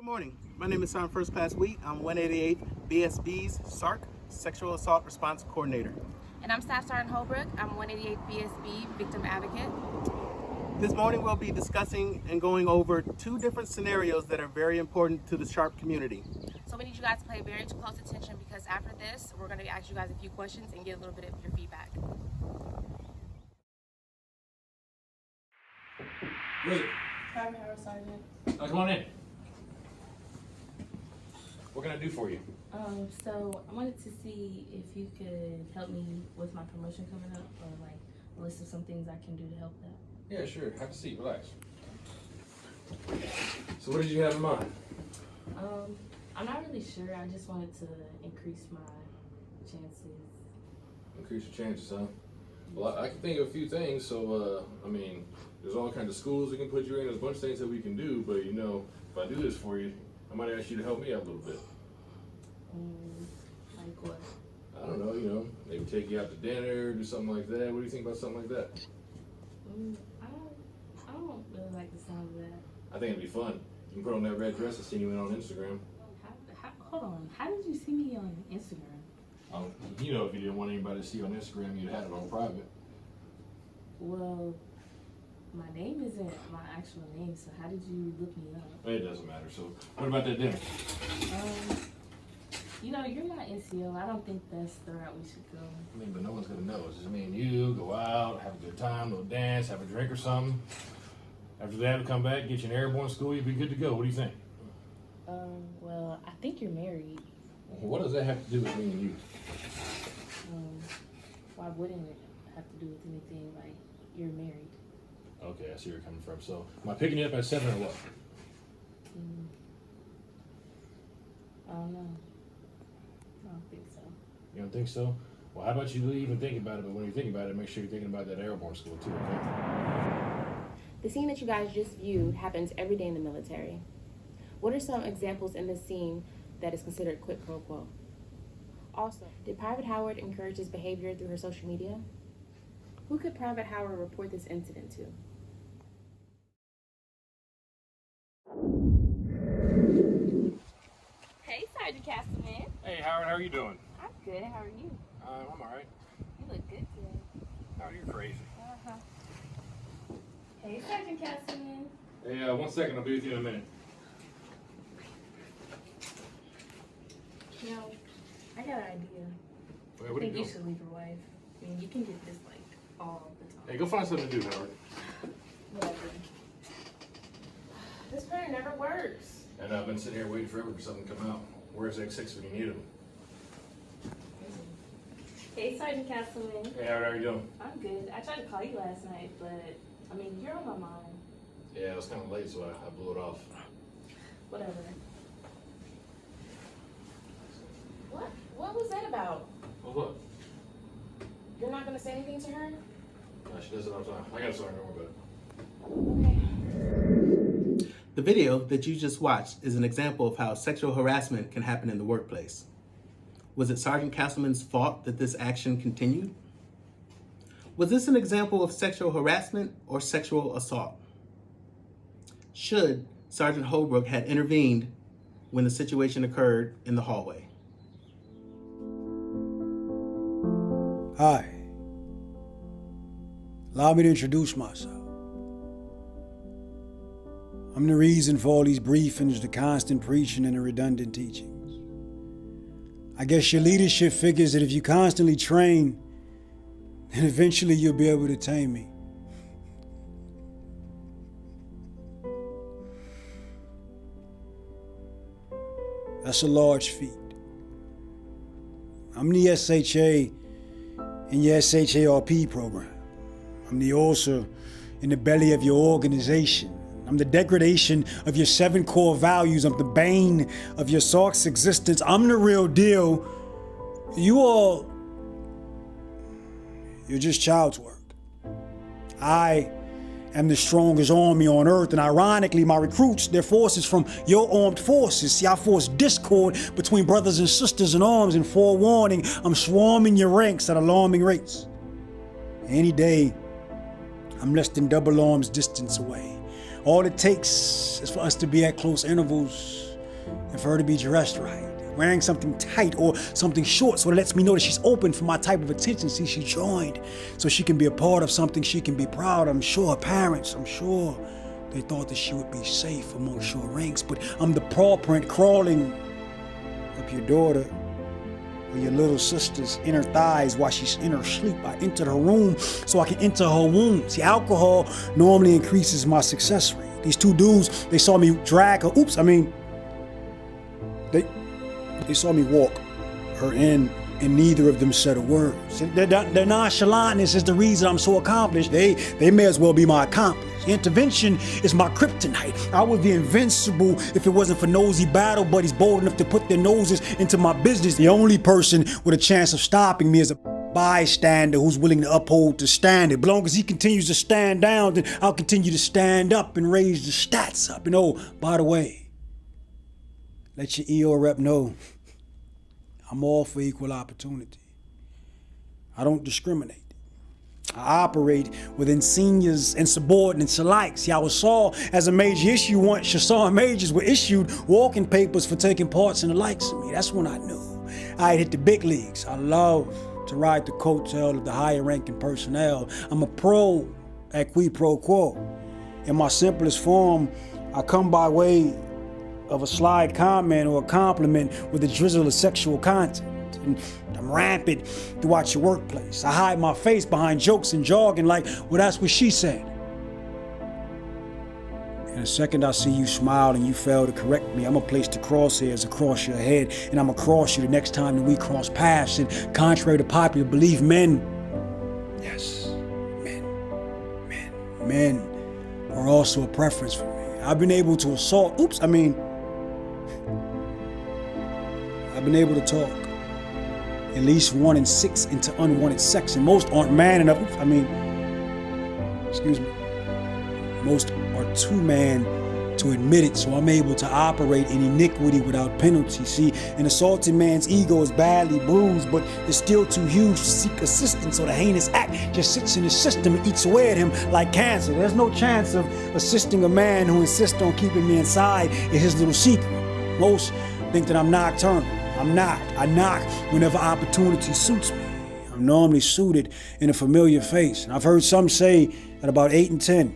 Good morning. My name is Sergeant First Class Wheat. I'm 188th BSB's SHARP Sexual Assault Response Coordinator. And I'm Staff Sergeant Holbrook. I'm 188th BSB Victim Advocate. This morning we'll be discussing and going over two different scenarios that are very important to the SHARP community. So we need you guys to pay very close attention because after this, we're going to ask you guys a few questions and get a little bit of your feedback. Who is it? Private Howard Sergeant. Oh, come on in. What can I do for you? So I wanted to see if you could help me with my promotion coming up, or like a list of some things I can do to help that. Yeah, sure. Have a seat. Relax. So what did you have in mind? I'm not really sure. I just wanted to increase my chances. Increase your chances, huh? Well, I can think of a few things. So, I mean, there's all kinds of schools we can put you in. There's a bunch of things that we can do. But, you know, if I do this for you, I might ask you to help me out a little bit. Like what? I don't know, you know, maybe take you out to dinner, do something like that. What do you think about something like that? I don't really like the sound of that. I think it'd be fun. You can put on that red dress and see you in on Instagram. Hold on. How did you see me on Instagram? You know, if you didn't want anybody to see you on Instagram, you'd have it on private. Well, my name isn't my actual name, so how did you look me up? It doesn't matter. So, what about that dinner? You know, you're my NCO. I don't think that's the route we should go. I mean, but no one's gonna know. It's just me and you, go out, have a good time, little dance, have a drink or something. After that, we come back, get you in airborne school, you'll be good to go. What do you think? Well, I think you're married. What does that have to do with me and you? Why wouldn't it have to do with anything? Like, you're married. Okay, I see where you're coming from. So, am I picking you up at 7 or what? I don't know. I don't think so. You don't think so? Well, how about you leave and think about it, but when you think about it, make sure you're thinking about that airborne school too, okay? The scene that you guys just viewed happens every day in the military. What are some examples in this scene that is considered quid pro quo? Also, did Private Howard encourage this behavior through her social media? Who could Private Howard report this incident to? Hey, Sergeant Castleman. Hey, Howard, how are you doing? I'm good. How are you? I'm all right. You look good today. Howard, you're crazy. Hey, Sergeant Castleman. Hey, 1 second. I'll be with you in a minute. You know, I got an idea. Wait, I what are you think you doing? should leave your wife. I mean, you can get this like all the time. Hey, go find something to do, Howard. Whatever. This printer never works. And I've been sitting here waiting forever for something to come out. Where's X6 when you need him? Hey, Sergeant Castleman. Hey, Howard, how are you doing? I'm good. I tried to call you last night, but I mean, you're on my mind. Yeah, it was kind of late, so I blew it off. Whatever. What was that about? Well, what? You're not going to say anything to her? No, she does it all the time. I got something wrong with it. Okay. The video that you just watched is an example of how sexual harassment can happen in the workplace. Was it Sergeant Castleman's fault that this action continued? Was this an example of sexual harassment or sexual assault? Should Sergeant Holbrook had intervened when the situation occurred in the hallway? Hi. Allow me to introduce myself. I'm the reason for all these briefings, the constant preaching, and the redundant teachings. I guess your leadership figures that if you constantly train, then eventually you'll be able to tame me. That's a large feat. I'm the SHA in your SHARP program. I'm the ulcer in the belly of your organization. I'm the degradation of your 7 core values. I'm the bane of your SARC's existence. I'm the real deal. You're just child's work. I am the strongest army on earth, and ironically, my recruits, they're forces from your armed forces. See, I force discord between brothers and sisters in arms, and forewarning, I'm swarming your ranks at alarming rates. Any day, I'm less than double arms distance away. All it takes is for us to be at close intervals and for her to be dressed right, wearing something tight or something short, so it lets me know that she's open for my type of attention. See, she joined so she can be a part of something she can be proud of. I'm sure her parents, they thought that she would be safe amongst your ranks, but I'm the paw print crawling up your daughter or your little sister's inner thighs while she's in her sleep. I entered her room so I can enter her womb. See, alcohol normally increases my success rate. These two dudes, they saw me drag her, they saw me walk her in, and neither of them said a word. See, their nonchalantness is the reason I'm so accomplished. They may as well be my accomplice. Intervention is my kryptonite. I would be invincible if it wasn't for nosy battle buddies bold enough to put their noses into my business. The only person with a chance of stopping me is a bystander who's willing to uphold the standard. But as long as he continues to stand down, then I'll continue to stand up and raise the stats up. And oh, by the way, let your EO rep know I'm all for equal opportunity. I don't discriminate. I operate within seniors and subordinates alike. See, I was saw as a major issue once Shasar majors were issued walking papers for taking parts in the likes of me. That's when I knew I had hit the big leagues. I love to ride the coattail of the higher ranking personnel. I'm a pro at quid pro quo. In my simplest form, I come by way of a slide comment or a compliment with a drizzle of sexual content. And I'm rampant throughout your workplace. I hide my face behind jokes and jargon like, well, that's what she said. In a second I see you smile and you fail to correct me, I'm gonna place the crosshairs across your head, and I'm gonna cross you the next time that we cross paths. And contrary to popular belief, men are also a preference for me. I've been able to assault, I've been able to talk at least 1 in 6 into unwanted sex, and most aren't man enough. Most are too man to admit it, so I'm able to operate in iniquity without penalty. See, an assaulted man's ego is badly bruised, but it's still too huge to seek assistance, so the heinous act just sits in his system and eats away at him like cancer. There's no chance of assisting a man who insists on keeping me inside in his little secret. Most think that I'm nocturnal. I'm not. I knock whenever opportunity suits me. I'm normally suited in a familiar face. And I've heard some say that about 8 in 10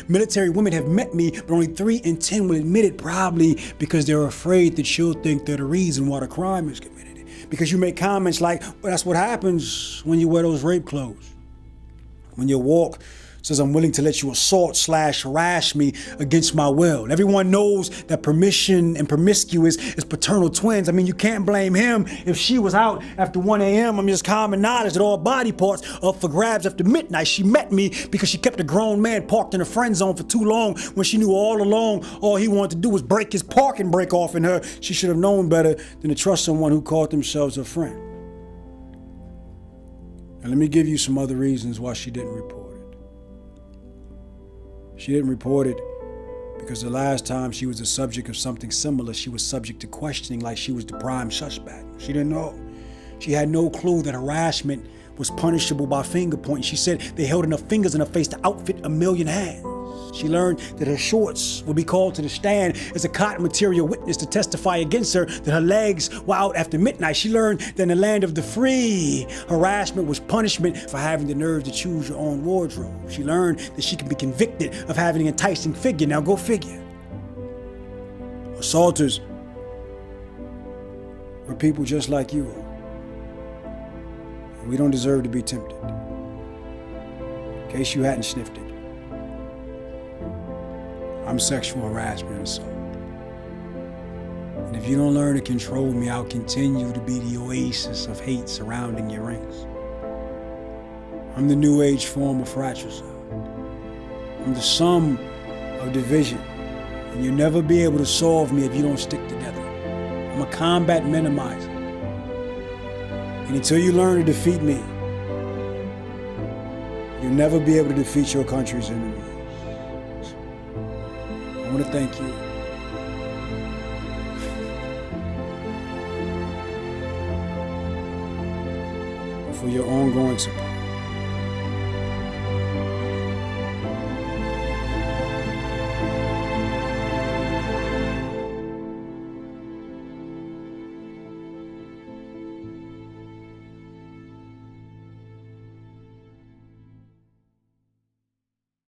military women have met me, but only 3 in 10 will admit it, probably because they're afraid that she'll think they're the reason why the crime is committed. Because you make comments like, well, that's what happens when you wear those rape clothes. When your walk says I'm willing to let you assault/harass me against my will. Everyone knows that permission and promiscuous is paternal twins. I mean, you can't blame him if she was out after 1 a.m. I'm just common knowledge that all body parts are up for grabs after midnight. She met me because she kept a grown man parked in a friend zone for too long, when she knew all along all he wanted to do was break his parking brake off in her. She should have known better than to trust someone who called themselves her friend. Now let me give you some other reasons why she didn't report. She didn't report it because the last time she was the subject of something similar, she was subject to questioning like she was the prime suspect. She didn't know. She had no clue that harassment was punishable by finger pointing. She said they held enough fingers in her face to outfit 1,000,000 hands. She learned that her shorts would be called to the stand as a cotton material witness to testify against her, that her legs were out after midnight. She learned that in the land of the free, harassment was punishment for having the nerve to choose your own wardrobe. She learned that she could be convicted of having an enticing figure. Now go figure. Assaulters were people just like you. And we don't deserve to be tempted. In case you hadn't sniffed it, I'm sexual harassment and assault. And if you don't learn to control me, I'll continue to be the oasis of hate surrounding your rings. I'm the new age form of fratricide. I'm the sum of division. And you'll never be able to solve me if you don't stick together. I'm a combat minimizer. And until you learn to defeat me, you'll never be able to defeat your country's enemies. I want to thank you for your ongoing support.